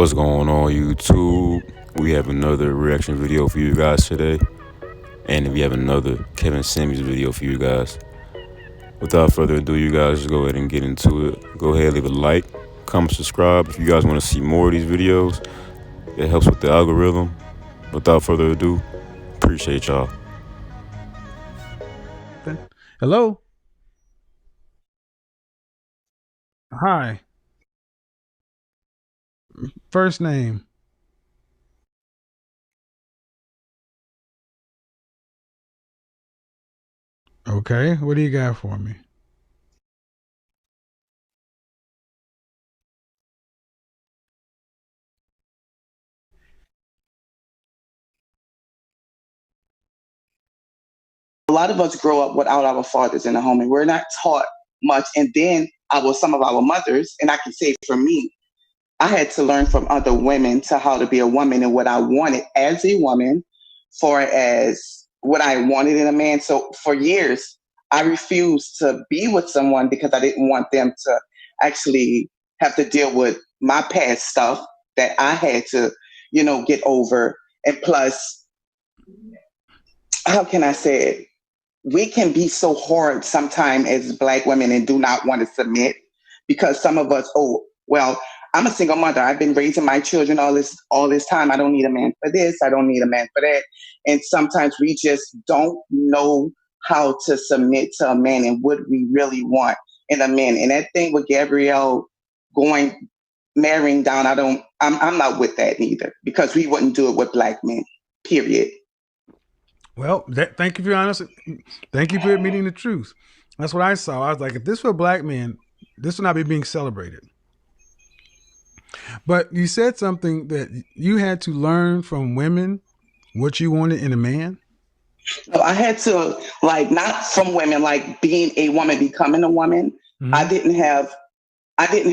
What's going on, YouTube? We have another reaction video for you guys today, and we have another Kevin Samuels video for you guys. Without further ado, you guys just go ahead and get into it. Go ahead, leave a like, comment, subscribe if you guys want to see more of these videos. It helps with the algorithm. Without further ado, appreciate y'all. Hello. Hi. First name. Okay. What do you got for me? A lot of us grow up without our fathers in the home, and we're not taught much. And then some of our mothers, and I can say for me, I had to learn from other women to how to be a woman and what I wanted as a woman, for as what I wanted in a man. So for years, I refused to be with someone because I didn't want them to actually have to deal with my past stuff that I had to, get over. And plus, how can I say it? We can be so hard sometimes as Black women and do not want to submit because some of us, oh, well, I'm a single mother. I've been raising my children all this time. I don't need a man for this. I don't need a man for that. And sometimes we just don't know how to submit to a man and what we really want in a man. And that thing with Gabrielle going marrying down, I'm not with that neither, because we wouldn't do it with Black men. Period. Well, thank you for your honesty. Thank you for admitting the truth. That's what I saw. I was like, if this were Black men, this would not be being celebrated. But you said something that you had to learn from women what you wanted in a man. So I had to, like, not from women, like being a woman, becoming a woman. Mm-hmm. I didn't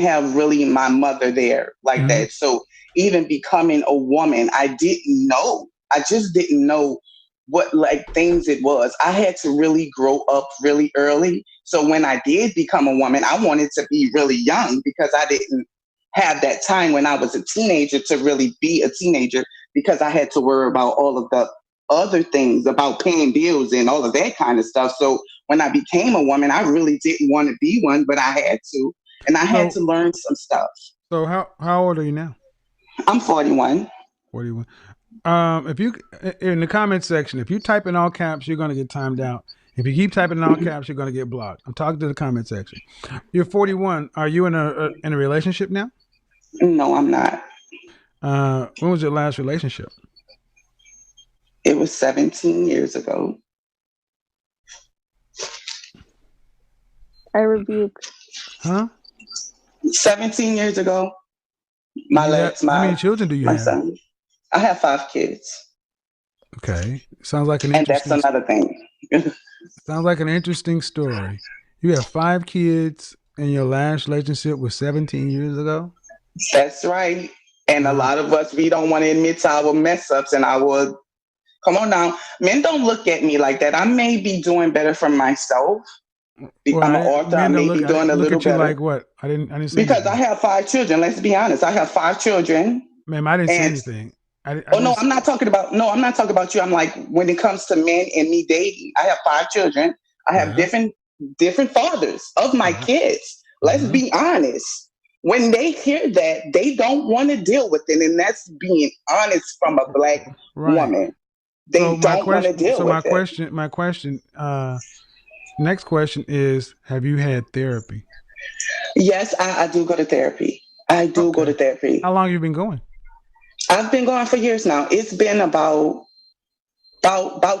have really my mother there like that. So even becoming a woman, I didn't know. I just didn't know what like things it was. I had to really grow up really early. So when I did become a woman, I wanted to be really young because I didn't have that time when I was a teenager to really be a teenager, because I had to worry about all of the other things about paying bills and all of that kind of stuff. So when I became a woman, I really didn't want to be one, but I had to. And I had to learn some stuff. So how old are you now? I'm 41. 41. If you in the comment section, if you type in all caps, you're going to get timed out. If you keep typing in all caps, you're going to get blocked. I'm talking to the comment section. You're 41. Are you in a relationship now? No, I'm not. When was your last relationship? It was 17 years ago. I rebuke. Huh? 17 years ago. How many children do you have? Son. I have 5 kids. Okay. Sounds like an interesting. And that's another thing. Sounds like an interesting story. You have 5 kids, and your last relationship was 17 years ago? That's right. And a lot of us, we don't want to admit to our mess ups and our, come on now. Men don't look at me like that. I may be doing better for myself. Well, I'm an author. I may be doing a little better. Like what? I didn't say because anything. I have 5 children. Let's be honest. I have 5 children. Ma'am, I didn't say anything. No, I'm not talking about. No, I'm not talking about you. I'm like, when it comes to men and me dating, I have 5 children. I have different fathers of my kids. Let's be honest. When they hear that, they don't want to deal with it, and that's being honest from a Black woman. They don't want to deal with it. My question. Next question is: have you had therapy? Yes, I do go to therapy. I do go to therapy. How long have you been going? I've been going for years now. It's been about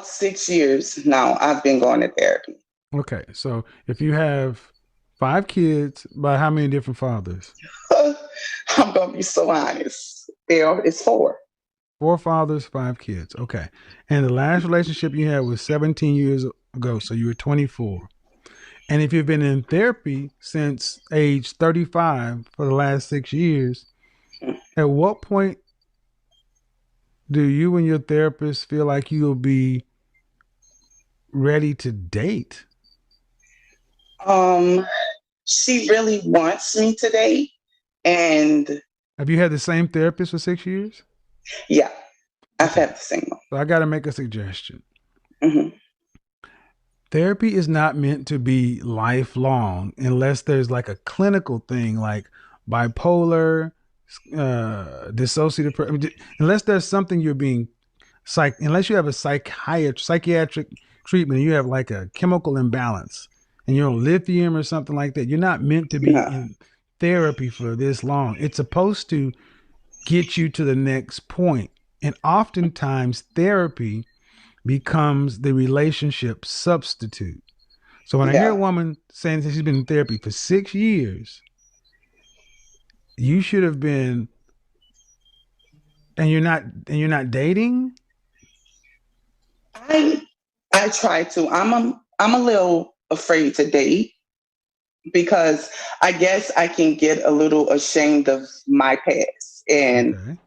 6 years now. I've been going to therapy. Okay, so if you have 5 kids, by how many different fathers? I'm gonna be so honest. It's 4. 4 fathers, 5 kids. Okay, and the last relationship you had was 17 years ago, so you were 24. And if you've been in therapy since age 35 for the last 6 years, at what point do you and your therapist feel like you'll be ready to date? She really wants me to date, and Have you had the same therapist for 6 years? Yeah, I've Okay. had the same one. So I got to make a suggestion. Mm-hmm. Therapy is not meant to be lifelong unless there's like a clinical thing like bipolar, dissociative, unless there's something you're being unless you have a psychiatric treatment, you have like a chemical imbalance and you're on lithium or something like that. You're not meant to be No. in therapy for this long. It's supposed to get you to the next point. And oftentimes therapy becomes the relationship substitute. So when I hear a Yeah. woman saying that she's been in therapy for 6 years, you should have been, and you're not dating. I I try to. I'm a little afraid to date because I guess I can get a little ashamed of my past and Okay.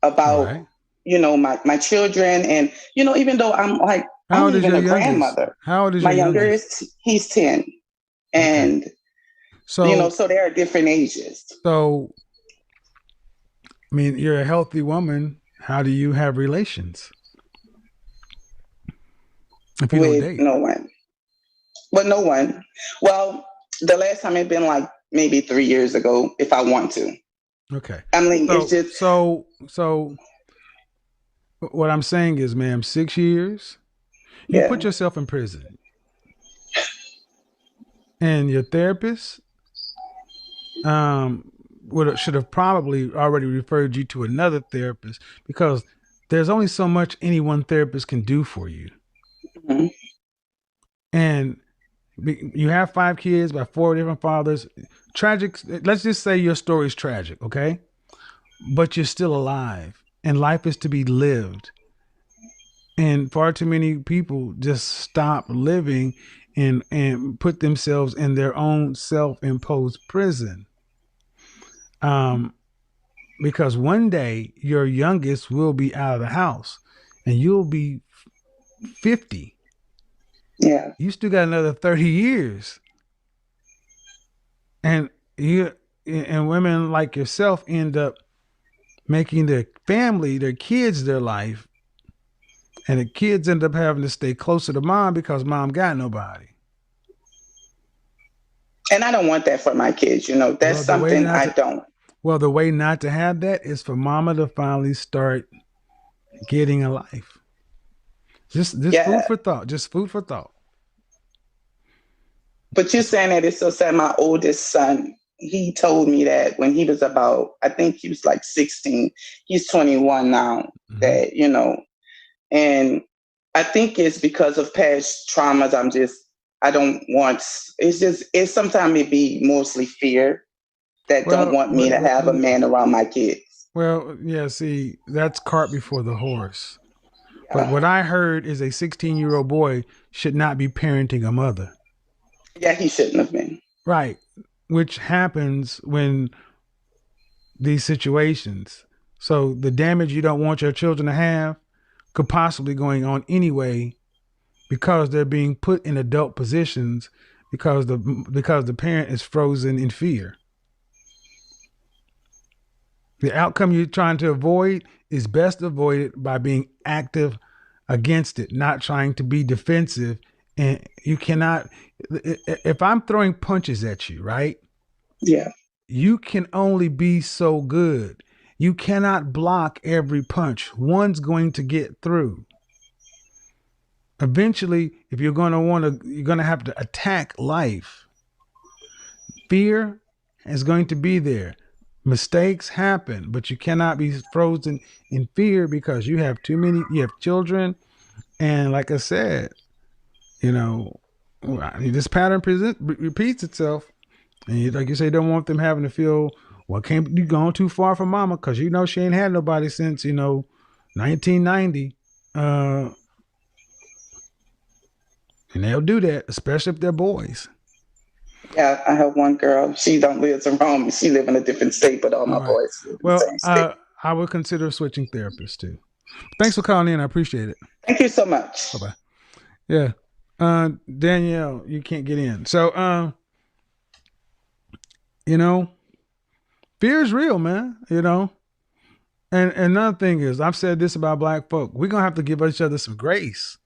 All about right. my children, and even though How I'm old is even your a youngest? grandmother. How old is My your younger youngest? is he's 10, Okay. and So, so there are different ages. so I mean, you're a healthy woman. How do you have relations if you don't With date? no one. Well, no one. Well, the last time it been like maybe 3 years ago, if I want to. Okay. I mean, it's So, just so what I'm saying is, ma'am, 6 years, you put yeah, yourself in prison, and your therapist should have probably already referred you to another therapist because there's only so much any one therapist can do for you. mhm, And you have 5 kids by 4 different fathers. Tragic. Let's just say your story is tragic, okay? But you're still alive, and life is to be lived. And far too many people just stop living and put themselves in their own self-imposed prison. Um, because one day your youngest will be out of the house, and you'll be 50. yeah. You still got another 30 years, and you and women like yourself end up making their family, their kids, their life, and the kids end up having to stay closer to mom because mom got nobody. And I don't want that for my kids. That's Well, the way something not I to don't. the way not to have that is for mama to finally start getting a life. Just food Yeah. for thought. Just food for thought. But you're saying that it's so sad. My oldest son, he told me that when he was about, I think he was like 16. He's 21 now. Mm-hmm. That and I think it's because of past traumas. I don't want. It's sometimes it be mostly fear that don't Well, want me to have a man around my kids. yeah. See, that's cart before the horse. But Yeah, what I heard is a 16-year-old boy should not be parenting a mother. yeah, he shouldn't have been. Right. Which happens when these situations. So the damage you don't want your children to have could possibly going on anyway because they're being put in adult positions because the parent is frozen in fear. The outcome you're trying to avoid is best avoided by being active against it, not trying to be defensive. And you cannot, if I'm throwing punches at you, right? Yeah, You can only be so good. You cannot block every punch. One's going to get through. Eventually, if you're going to have to attack life. Fear is going to be there. Mistakes happen, but you cannot be frozen in fear because you have children. And like I said, this pattern repeats itself. And like you say, don't want them having to feel, well, can't you gone too far from mama? Because she ain't had nobody since, 1990. And they'll do that, especially if they're boys. yeah. I have one girl. She don't live around me. She live in a different state, but all my All right. boys live in the Well, same state. I would consider switching therapists too. Thanks for calling in. I appreciate it. Thank you so much. Bye bye. Yeah. Danielle, you can't get in. So, you know, fear is real, man. You know. And another thing is, I've said this about black folk. We're gonna have to give each other some grace.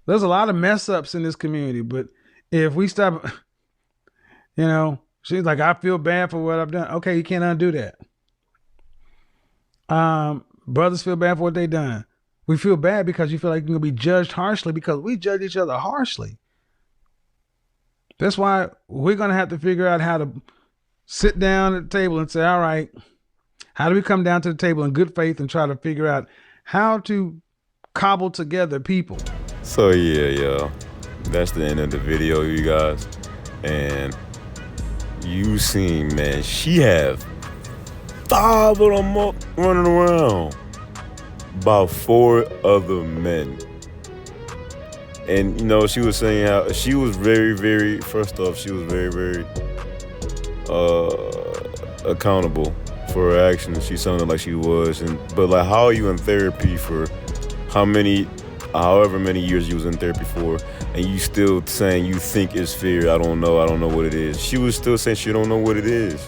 There's a lot of mess ups in this community, but if we stop, you know, she's like, I feel bad for what I've done. Okay, you can't undo that. Brothers feel bad for what they done. We feel bad because you feel like you're gonna be judged harshly because we judge each other harshly. That's why we're gonna have to figure out how to sit down at the table and say, all right, how do we come down to the table in good faith and try to figure out how to cobble together people? So yeah, y'all, that's the end of the video, you guys. And you seen, man, she have 5 of them up running around. About 4 other men. And, you know, she was saying how she was very, very, first off, she was very, very accountable for her actions. She sounded like she was. But, like, how are you in therapy for however many years you was in therapy for, and you still saying you think it's fear? I don't know what it is. She was still saying she don't know what it is.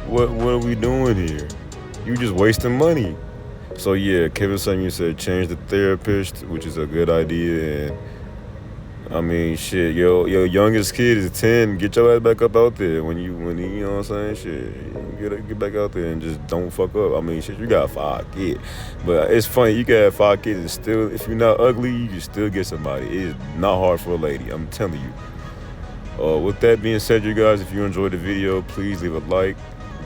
What are we doing here? You just wasting money. So yeah, Kevin Samuels said change the therapist, which is a good idea. And I mean, shit, your youngest kid is 10. Get your ass back up out there when you know what I'm saying. Shit, get back out there and just don't fuck up. I mean, shit, you got 5 kids, but it's funny you can have 5 kids and still, if you're not ugly, you can still get somebody. It is not hard for a lady. I'm telling you. With that being said, you guys, if you enjoyed the video, please leave a like,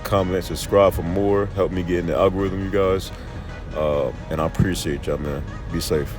comment, subscribe for more. Help me get in the algorithm, you guys. And I appreciate y'all, man. Be safe.